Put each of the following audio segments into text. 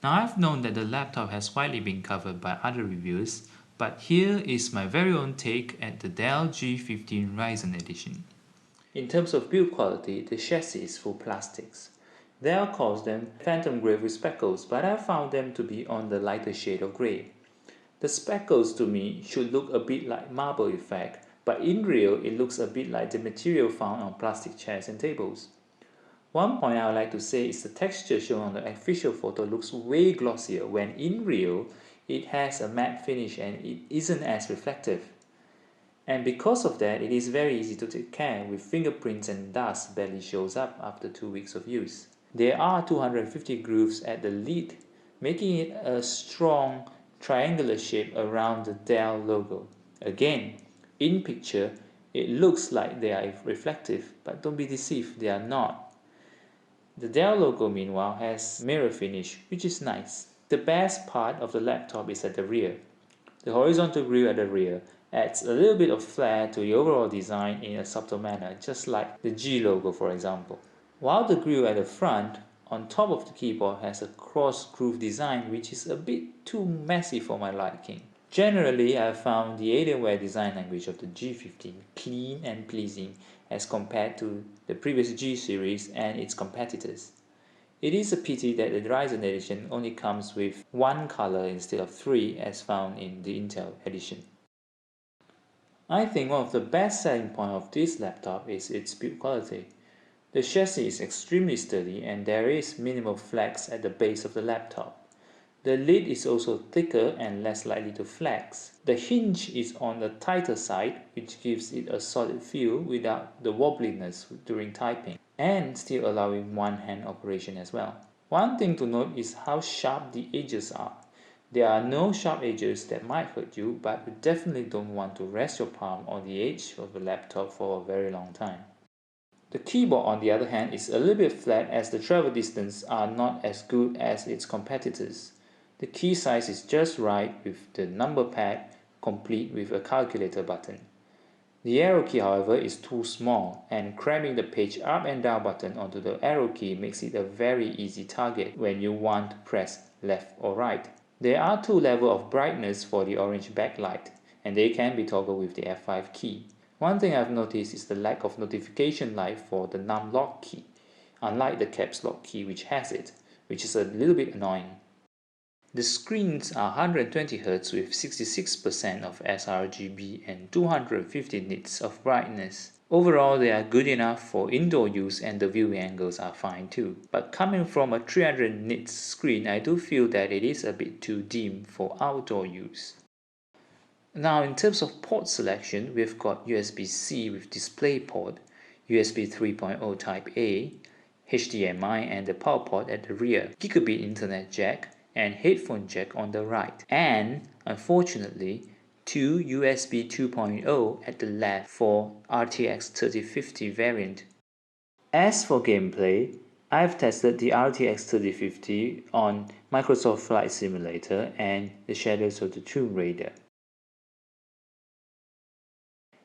Now I've known that the laptop has widely been covered by other reviews, but here is my very own take at the Dell G15 Ryzen edition. In terms of build quality, the chassis is full plastics. Dell calls them phantom grey with speckles, but I found them to be on the lighter shade of grey. The speckles to me should look a bit like marble effect, but in real it looks a bit like the material found on plastic chairs and tables. One point I would like to say is the texture shown on the official photo looks way glossier when in real it has a matte finish and it isn't as reflective. And because of that, it is very easy to take care with fingerprints and dust barely shows up after 2 weeks of use. There are 250 grooves at the lid, making it a strong triangular shape around the Dell logo. Again, in picture, it looks like they are reflective, but don't be deceived, they are not. The Dell logo meanwhile has mirror finish, which is nice. The best part of the laptop is at the rear. The horizontal grille at the rear adds a little bit of flair to the overall design in a subtle manner, just like the G logo for example. While the grille at the front, on top of the keyboard, has a cross-groove design which is a bit too messy for my liking. Generally, I found the Alienware design language of the G15 clean and pleasing as compared to the previous G series and its competitors. It is a pity that the Ryzen edition only comes with one color instead of 3 as found in the Intel edition. I think one of the best selling points of this laptop is its build quality. The chassis is extremely sturdy and there is minimal flex at the base of the laptop. The lid is also thicker and less likely to flex. The hinge is on the tighter side, which gives it a solid feel without the wobbliness during typing, and still allowing one-hand operation as well. One thing to note is how sharp the edges are. There are no sharp edges that might hurt you, but you definitely don't want to rest your palm on the edge of the laptop for a very long time. The keyboard on the other hand is a little bit flat as the travel distance are not as good as its competitors. The key size is just right with the number pad complete with a calculator button. The arrow key however is too small and cramming the page up and down button onto the arrow key makes it a very easy target when you want to press left or right. There are two levels of brightness for the orange backlight and they can be toggled with the F5 key. One thing I've noticed is the lack of notification light for the numlock key, unlike the caps lock key which has it, which is a little bit annoying. The screens are 120Hz with 66% of sRGB and 250 nits of brightness. Overall, they are good enough for indoor use and the viewing angles are fine too. But coming from a 300 nits screen, I do feel that it is a bit too dim for outdoor use. Now in terms of port selection, we've got USB-C with DisplayPort, USB 3.0 Type-A, HDMI and the power port at the rear, Gigabit Internet jack, and headphone jack on the right, and unfortunately, two USB 2.0 at the left for RTX 3050 variant. As for gameplay, I've tested the RTX 3050 on Microsoft Flight Simulator and the Shadows of the Tomb Raider.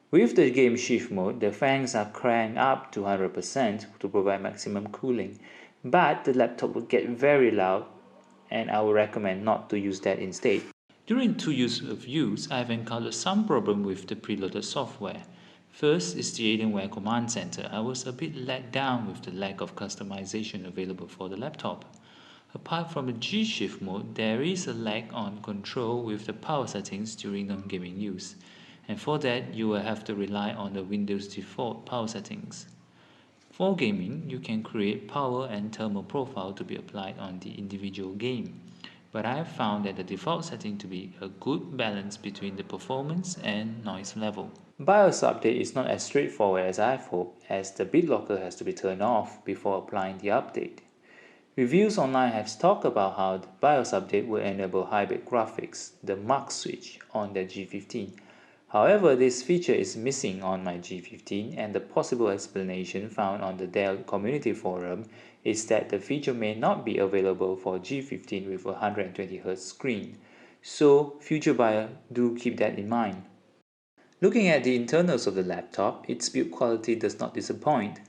With the game shift mode, the fans are cranked up to 100% to provide maximum cooling, but the laptop will get very loud and I would recommend not to use that instead. During 2 years of use, I have encountered some problem with the preloaded software. First is the Alienware command center. I was a bit let down with the lack of customization available for the laptop. Apart from the G-Shift mode, there is a lag on control with the power settings during non-gaming use. And for that, you will have to rely on the Windows default power settings. For gaming, you can create power and thermal profile to be applied on the individual game, but I have found that the default setting to be a good balance between the performance and noise level. BIOS update is not as straightforward as I've hoped, as the BitLocker has to be turned off before applying the update. Reviews online have talked about how the BIOS update will enable hybrid graphics, the mark switch, on the G15. However, this feature is missing on my G15 and the possible explanation found on the Dell community forum is that the feature may not be available for G15 with a 120Hz screen, so future buyers do keep that in mind. Looking at the internals of the laptop, its build quality does not disappoint.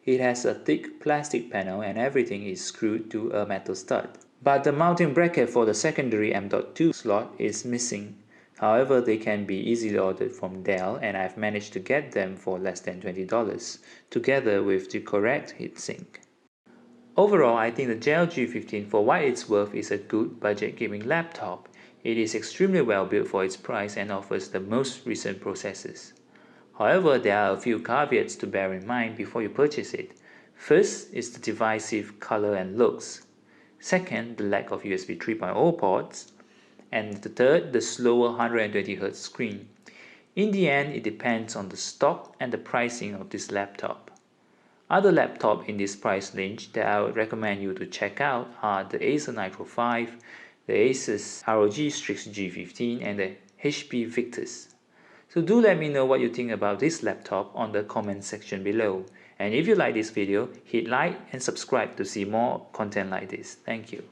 It has a thick plastic panel and everything is screwed to a metal stud. But the mounting bracket for the secondary M.2 slot is missing. However, they can be easily ordered from Dell, and I've managed to get them for less than $20, together with the correct heatsink. Overall, I think the Dell G15 for what it's worth is a good budget gaming laptop. It is extremely well built for its price and offers the most recent processors. However, there are a few caveats to bear in mind before you purchase it. First is the divisive color and looks. Second, the lack of USB 3.0 ports. And the third, the slower 120Hz screen. In the end, it depends on the stock and the pricing of this laptop. Other laptops in this price range that I would recommend you to check out are the Acer Nitro 5, the Asus ROG Strix G15 and the HP Victus. So do let me know what you think about this laptop on the comment section below. And if you like this video, hit like and subscribe to see more content like this. Thank you.